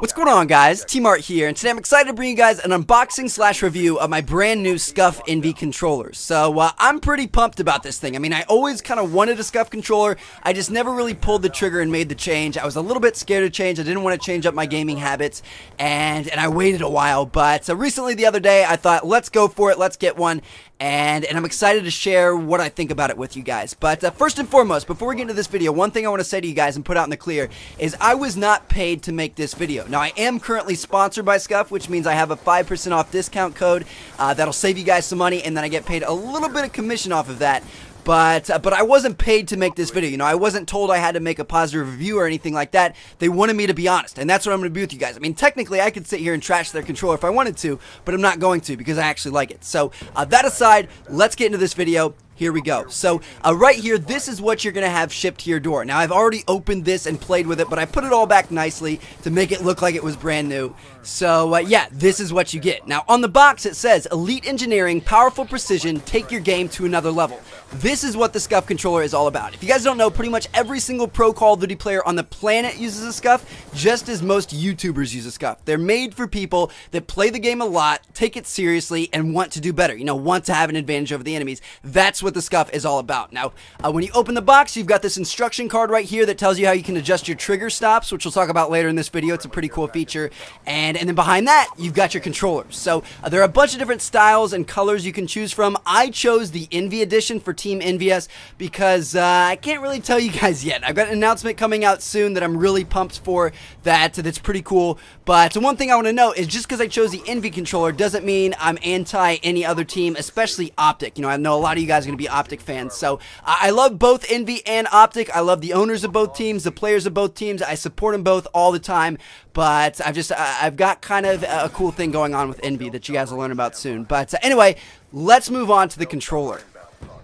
What's going on, guys? TmarT here, and today I'm excited to bring you guys an unboxing slash review of my brand new Scuf EnVy controllers. So I'm pretty pumped about this thing. I mean, I always kind of wanted a Scuf controller. I just never really pulled the trigger and made the change. I was a little bit scared to change. I didn't want to change up my gaming habits, and I waited a while. But recently, the other day, I thought, let's go for it. Let's get one. And I'm excited to share what I think about it with you guys. But first and foremost, before we get into this video, one thing I want to say to you guys and put out in the clear is I was not paid to make this video. Now, I am currently sponsored by Scuf, which means I have a 5% off discount code that'll save you guys some money, and then I get paid a little bit of commission off of that. But I wasn't paid to make this video. You know, I wasn't told I had to make a positive review or anything like that. They wanted me to be honest, and that's what I'm going to be with you guys. I mean, technically, I could sit here and trash their controller if I wanted to, but I'm not going to because I actually like it. So, that aside, let's get into this video. Here we go. So, right here, this is what you're going to have shipped to your door. Now, I've already opened this and played with it, but I put it all back nicely to make it look like it was brand new. So, yeah, this is what you get. Now, on the box, it says, Elite Engineering, Powerful Precision, Take Your Game to Another Level. This is what the Scuf controller is all about. If you guys don't know, pretty much every single pro Call of Duty player on the planet uses a Scuf, just as most YouTubers use a Scuf. They're made for people that play the game a lot, take it seriously, and want to do better. You know, want to have an advantage over the enemies. That's what the Scuf is all about. Now, when you open the box, you've got this instruction card right here that tells you how you can adjust your trigger stops, which we'll talk about later in this video. It's a pretty cool feature. And then behind that, you've got your controllers. So there are a bunch of different styles and colors you can choose from. I chose the EnVy edition for Team EnVy's because I can't really tell you guys yet. I've got an announcement coming out soon that I'm really pumped for that's pretty cool. But one thing I want to note is just because I chose the EnVy controller doesn't mean I'm anti any other team, especially Optic. You know, I know a lot of you guys are going to be Optic fans. So I love both EnVy and Optic. I love the owners of both teams, the players of both teams. I support them both all the time. But I've got kind of a cool thing going on with EnVy that you guys will learn about soon. But anyway, let's move on to the controller.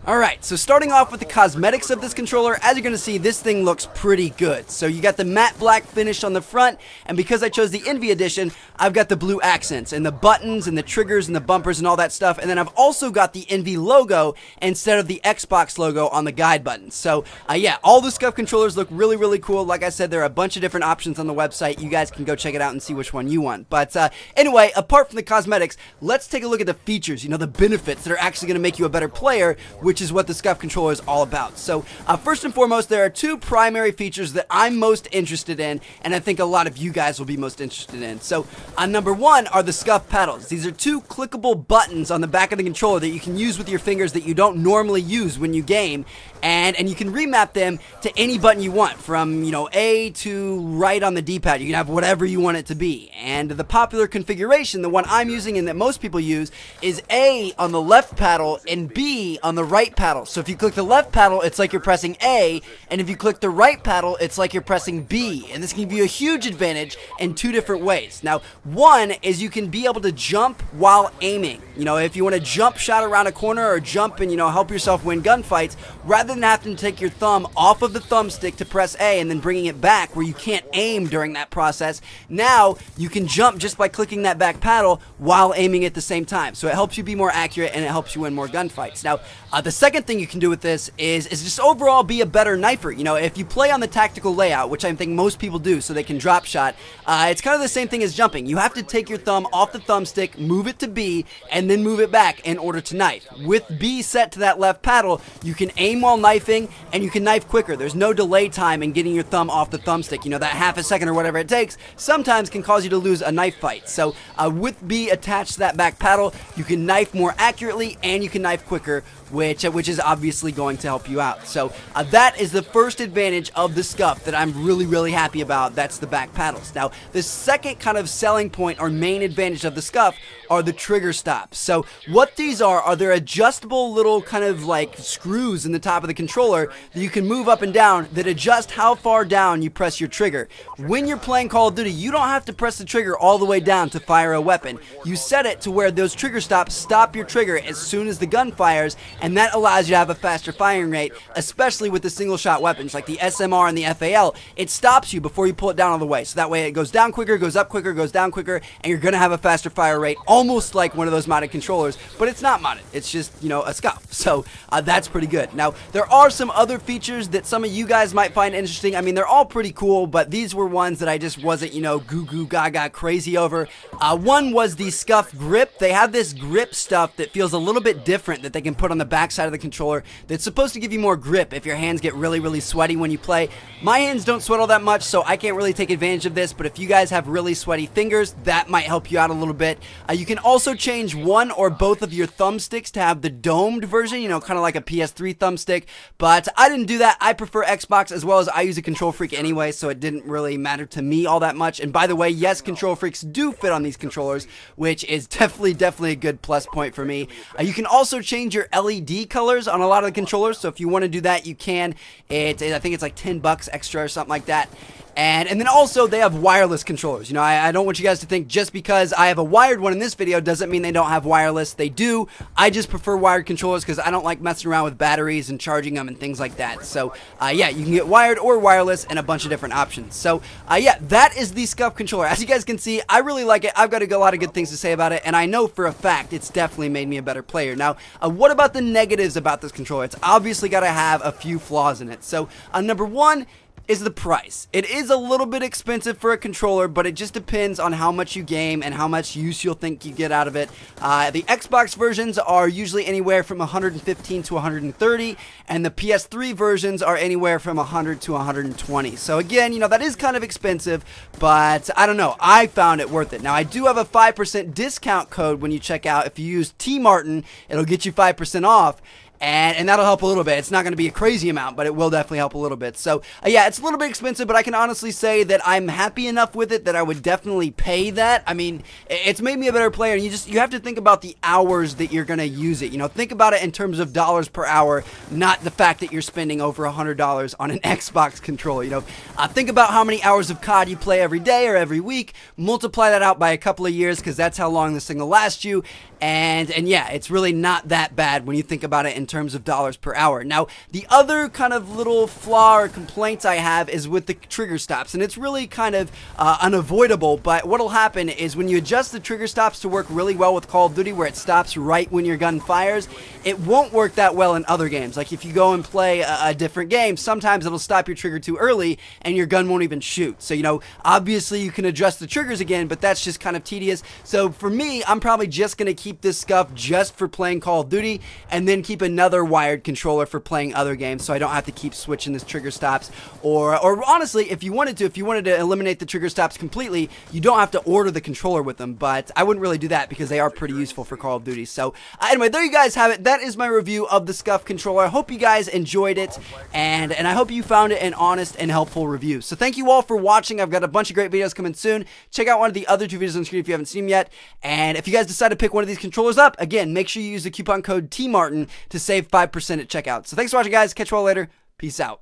Alright, so starting off with the cosmetics of this controller, as you're going to see, this thing looks pretty good. So you got the matte black finish on the front, and because I chose the EnVy edition, I've got the blue accents, and the buttons, and the triggers, and the bumpers, and all that stuff, and then I've also got the EnVy logo instead of the Xbox logo on the guide buttons. So, yeah, all the Scuf controllers look really, really cool. Like I said, there are a bunch of different options on the website. You guys can go check it out and see which one you want. But anyway, apart from the cosmetics, let's take a look at the features, you know, the benefits that are actually going to make you a better player, which is what the Scuf controller is all about. So first and foremost, there are two primary features that I'm most interested in, and I think a lot of you guys will be most interested in. So number one are the Scuf paddles. These are two clickable buttons on the back of the controller that you can use with your fingers that you don't normally use when you game, and you can remap them to any button you want, from, you know, A to right on the D-pad. You can have whatever you want it to be. And the popular configuration, the one I'm using and that most people use, is A on the left paddle and B on the right paddle. So if you click the left paddle, it's like you're pressing A, and if you click the right paddle, it's like you're pressing B. And this can give you a huge advantage in two different ways. Now, one is you can be able to jump while aiming. You know, if you want to jump shot around a corner or jump and, you know, help yourself win gunfights, rather than having to take your thumb off of the thumbstick to press A and then bringing it back where you can't aim during that process, now you can jump just by clicking that back paddle while aiming at the same time. So it helps you be more accurate and it helps you win more gunfights. Now, the second thing you can do with this is just overall be a better knifer. You know, if you play on the tactical layout, which I think most people do so they can drop shot, it's kind of the same thing as jumping. You have to take your thumb off the thumbstick, move it to B, and then move it back in order to knife. With B set to that left paddle, you can aim while knifing, and you can knife quicker. There's no delay time in getting your thumb off the thumbstick. You know, that half a second or whatever it takes sometimes can cause you to lose a knife fight. So with B attached to that back paddle, you can knife more accurately and you can knife quicker, which is obviously going to help you out. So that is the first advantage of the Scuf that I'm really, really happy about. That's the back paddles. Now, the second kind of selling point or main advantage of the Scuf are the trigger stops. So what these are they're adjustable little kind of like screws in the top of the controller that you can move up and down that adjust how far down you press your trigger. When you're playing Call of Duty, you don't have to press the trigger all the way down to fire a weapon. You set it to where those trigger stops stop your trigger as soon as the gun fires, and that that allows you to have a faster firing rate, especially with the single shot weapons like the SMR and the FAL. It stops you before you pull it down all the way, so that way it goes down quicker, goes up quicker, goes down quicker, and you're gonna have a faster fire rate, almost like one of those modded controllers, but it's not modded, it's just, you know, a Scuf. So that's pretty good. Now, there are some other features that some of you guys might find interesting. I mean, they're all pretty cool, but these were ones that I just wasn't, you know, goo goo gaga crazy over. One was the Scuf grip. They have this grip stuff that feels a little bit different that they can put on the back side of the controller that's supposed to give you more grip if your hands get really sweaty when you play. My hands don't sweat all that much, so I can't really take advantage of this, but if you guys have really sweaty fingers, that might help you out a little bit. You can also change one or both of your thumbsticks to have the domed version, you know, kind of like a PS3 thumbstick, but I didn't do that. I prefer Xbox, as well as I use a Control Freak anyway, so it didn't really matter to me all that much. And by the way, yes, Control Freaks do fit on these controllers, which is definitely a good plus point for me. You can also change your LED colors on a lot of the controllers, so if you want to do that, you can. I think it's like $10 extra or something like that. And then also they have wireless controllers. You know, I don't want you guys to think just because I have a wired one in this video doesn't mean they don't have wireless. They do. I just prefer wired controllers because I don't like messing around with batteries and charging them and things like that. So yeah, you can get wired or wireless and a bunch of different options. So yeah, that is the Scuf controller. As you guys can see, I really like it. I've got a lot of good things to say about it, and I know for a fact it's definitely made me a better player. Now, what about the negatives about this controller? It's obviously got to have a few flaws in it. So number one is the price. It is a little bit expensive for a controller, but it just depends on how much you game and how much use you'll think you get out of it. The Xbox versions are usually anywhere from $115 to $130, and the PS3 versions are anywhere from $100 to $120. So again, you know, that is kind of expensive, but I don't know. I found it worth it. Now, I do have a 5% discount code when you check out. If you use TmarTn, it'll get you 5% off. And that'll help a little bit. It's not going to be a crazy amount, but it will definitely help a little bit. So, yeah, it's a little bit expensive, but I can honestly say that I'm happy enough with it that I would definitely pay that. I mean, it's made me a better player, and you have to think about the hours that you're going to use it. You know, think about it in terms of dollars per hour, not the fact that you're spending over $100 on an Xbox controller. You know, think about how many hours of COD you play every day or every week. Multiply that out by a couple of years, because that's how long this thing will last you. And yeah, it's really not that bad when you think about it in terms of dollars per hour. Now, the other kind of little flaw or complaints I have is with the trigger stops, and it's really kind of unavoidable, but what'll happen is when you adjust the trigger stops to work really well with Call of Duty, where it stops right when your gun fires, it won't work that well in other games. Like if you go and play a different game, sometimes it'll stop your trigger too early and your gun won't even shoot. So, you know, obviously you can adjust the triggers again, but that's just kind of tedious. So for me, I'm probably just going to keep this Scuf just for playing Call of Duty, and then keep another wired controller for playing other games, so I don't have to keep switching this trigger stops. Or honestly, if you wanted to eliminate the trigger stops completely, you don't have to order the controller with them, but I wouldn't really do that because they are pretty useful for Call of Duty. So anyway, there you guys have it. That is my review of the Scuf controller. I hope you guys enjoyed it, and I hope you found it an honest and helpful review. So thank you all for watching. I've got a bunch of great videos coming soon. Check out one of the other two videos on the screen if you haven't seen them yet, and if you guys decide to pick one of these controllers up, again, make sure you use the coupon code TmarTn to save 5% at checkout. So thanks for watching, guys. Catch you all later. Peace out.